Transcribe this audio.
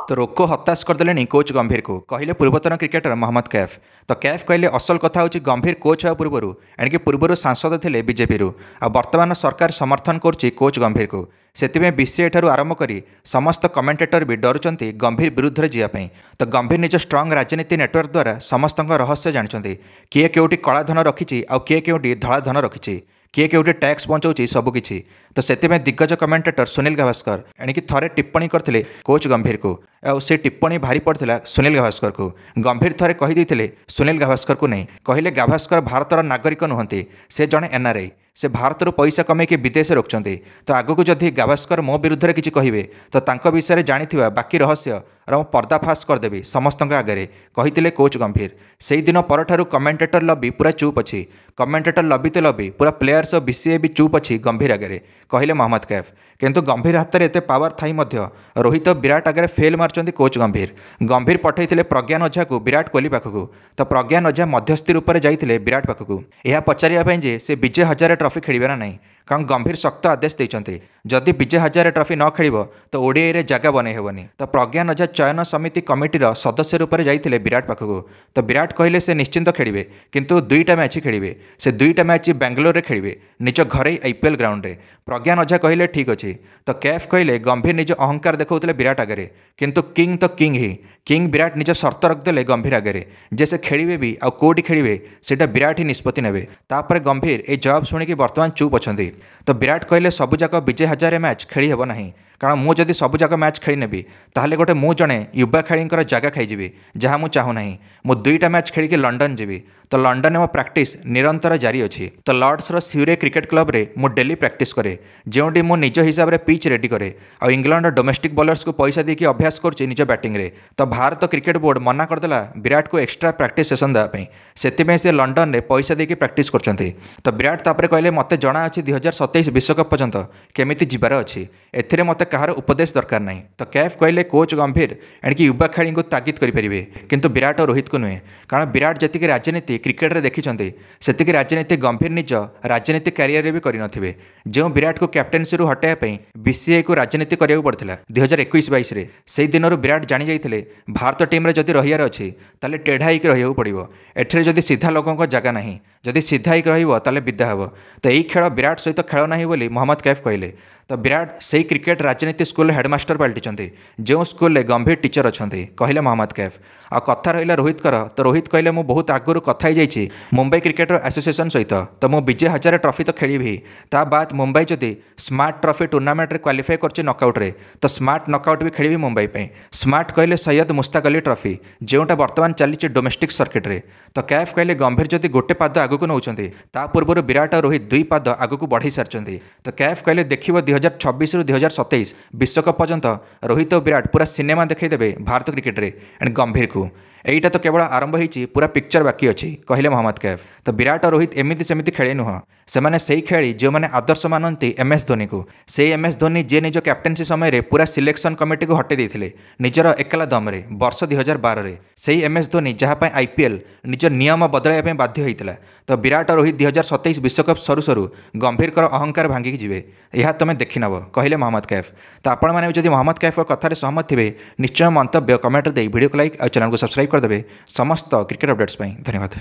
तो रोको हताश करदे कोच गंभीर को कहले पूर्वतन क्रिकेटर मोहम्मद कैफ। तो कैफ कहले असल कथा हूँ गंभीर कोच हाँ पूर्वर एणिक पूर्वर सांसद थे बीजेपी बर्तमान सरकार समर्थन कर कोच गंभीर को से बीसीआई ठारू आरंभ कर समस्त कमेंटेटर भी डरुंच गंभीर विरुद्ध में जावाई। तो गंभीर निज स्ट्रंग राजनीति नेटवर्क द्वारा समस्त रहस्य जानते किए केउटी कला धन रखी आउ किए केउटी धला धन रखी किए केउटी टैक्स पहुँचाऊँ सबकि। तो से दिग्गज कमेंटेटर सुनील गावस्कर एणिक थरे टिप्पणी करते कोच गंभीर को से टिप्पणी भारी पड़ता सुनील गावस्कर को। गंभीर थरे कहीदे सुनील गावस्कर को नहीं कहले गावस्कर भारतर नागरिक नुहति से जड़े एनआरआई से भारत पैसा कमेकी विदेश रोकते। तो आगक जदि गावस्कर मो विरुद्ध में किसी कहे तो तांको विषय जानी बाकी रहस्य पर्दाफाश करदेवी समस्त आगे कही कोच गंभीर। से दिन पर कमेंटेटर लबी पूरा चुप अच्छी कमेंटेटर लबी तो लबी पूरा प्लेयर्स और बीसीआई भी चुप अच्छी गंभीर आगे कहले मोहम्मद कैफ। किंतु गंभीर हाथ में एत पावर थी रोहित विराट आगे फेल मार्च कोच गंभीर। गंभीर पठे प्रज्ञान ओझा को विराट कोहली पाखक। तो प्रज्ञान ओझा मध्यस्थी रूप में जाते विराट पाखक यह पचारे से विजय हजारे ट्रॉफी खेलिबे ना नहीं। कारण गंभीर शक्त आदेश देते जदि विजय हजारे ट्रॉफी न खेल तो ओडीआई रे जगह बनै हेबनी। तो प्रज्ञान ओझा चयन समिति कमिटीर सदस्य रूप में जाते विराट पाखक। तो विराट कहले से निश्चिंत खेलिबे किंतु दुईटा मैच खेलिबे से दुईटा मैच बेंगलोर रे खेलिबे निज घरे आईपीएल ग्राउंड रे। प्रज्ञान ओझा कहले ठीक अच्छे। तो कैफ कहले गंभीर निज अहंकार देखौले विराट आगे किंतु किंग तो किंग ही किंग विराट निज शर्त रखदे गंभीर आगे जे से खेलिबे भी आ कोडी खेलिबे सेटा विराट ही निष्पत्ति नेबे। तापर गंभीर ए जवाब शुणिकी बर्तमान चुप अच्छे। तो विराट कहले सबुजाक विजय हजारे मैच खेली हेब नहीं कारण मु जदि सबुजाक मैच खेली नेबी ताहले गोटे मु जड़े युवा खेलाड़ी जगह खाईजी जहाँ मुझे चाहूना मु दुईटा मैच खेलिकी लंडन जीवी। तो लंडन में मो प्रैक्टिस निरंतर जारी अच्छी। तो लॉर्ड्स स्यूरे क्रिकेट क्लब रे मु डेली प्रैक्टिस करे जोटी मो निज हिसाब से पिच रेडी करे और इंग्लैंड डोमेस्टिक बॉलर्स को पैसा देकी अभ्यास कर निज बैटिंग रे। तो भारत क्रिकेट बोर्ड मना करदेला विराट को एक्स्ट्रा प्रैक्टिस सेसन देवाई से लंडन रे पैसा देकी प्रैक्टिस करछंती। तो विराट तापर कहले मते जना अछि 2027 विश्वकप पर्यंत केमिति जिबार अछि एथिरे मते कहार उपदेश दरकार नहीं। तो कैफ कहले कोच गंभीर एणिक युवा खेलाड़ी को तागिद करें किंतु विराट और रोहित को नुहे कारण विराट जी राजनीति क्रिकेट रे देखी से राजनीति गंभीर निज राजनीति क्यारियर भी करें। जो विराट को कैप्टेनसी रू हटाइवाई बीसीआई को राजनीति करा पड़ता 2021-22 से दिन विराट जानी जाते भारत टीम रे जदि रहियार अच्छी ताले टेढ़ा होकर रहिया पड़ो एठरे जदि सीधा लोकों जगह ना जदि सीधा होकर रहिबो विदा हे। तो यही खेल विराट सहित खेल ना बोली मोहम्मद कैफ कहले। तो विराट से क्रिकेट राजनीति स्कूल हेडमास्टर पलटि जो स्कूल गंभीर टीचर अच्छा कहले मोहम्मद कैफ। आ कथा रहा रोहित कर तो रोहित कहले मु बहुत आगुरी कथा ही मुंबई क्रिकेटर एसोसिएशन सहित तो मु विजय हजारे ट्रॉफी तो खेली ता बाद मुंबई जदि स्मार्ट ट्रॉफी टूर्नामेंट रे क्वालिफाई कर नकआउट रे तो स्मार्ट नकआउट भी खेली मुंबई पे। स्मार्ट कहले सैयद मुश्ताक अली ट्रॉफी जोटा बर्तमान चली डोमेस्टिक सर्किट रे। तो कैफ कहले गंभीर जदि गोटे पाद आगक नौ पूर्व विराट और रोहित दुई पाद आगक बढ़ी सारी। तो कैफ कहले देखिए 2026 ରୁ 2027 विश्वकप पर्यंत रोहित और विराट पूरा सिनेमा देखईदेवे भारत क्रिकेट रे एंड गंभीर को यहीटा तो केवल आरंभ होती पूरा पिक्चर बाकी अच्छी कहले मोहम्मद कैफ। तो विराट और रोहित एमती सेमती खेले नुह से मैंने से खेली जो मैंने आदर्श मानती एमएस धोनी को से एमएस धोनी जी निज कैप्टेनसी समय पूरा सिलेक्शन कमिटी को हटे देते निजर एकला दम रे वर्ष 2012 रे से एमएस धोनी जहाँपाई आईपीएल निज नियम बदलवाई बाध्य होता। तो विराट और रोहित 2027 विश्वकप सरू सरू गंभीर अहंकार भांगिकी जी यह तुम देखी नब कहले मोहम्मद कैफ। तो आपण मैंने जब मोहम्मद कैफ कथार सहमत थे निश्चय मंतव्य कमेंट दे वीडियो को लाइक और चैनल को सब्सक्राइब करदे समस्त क्रिकेट अपडेट्स। धन्यवाद।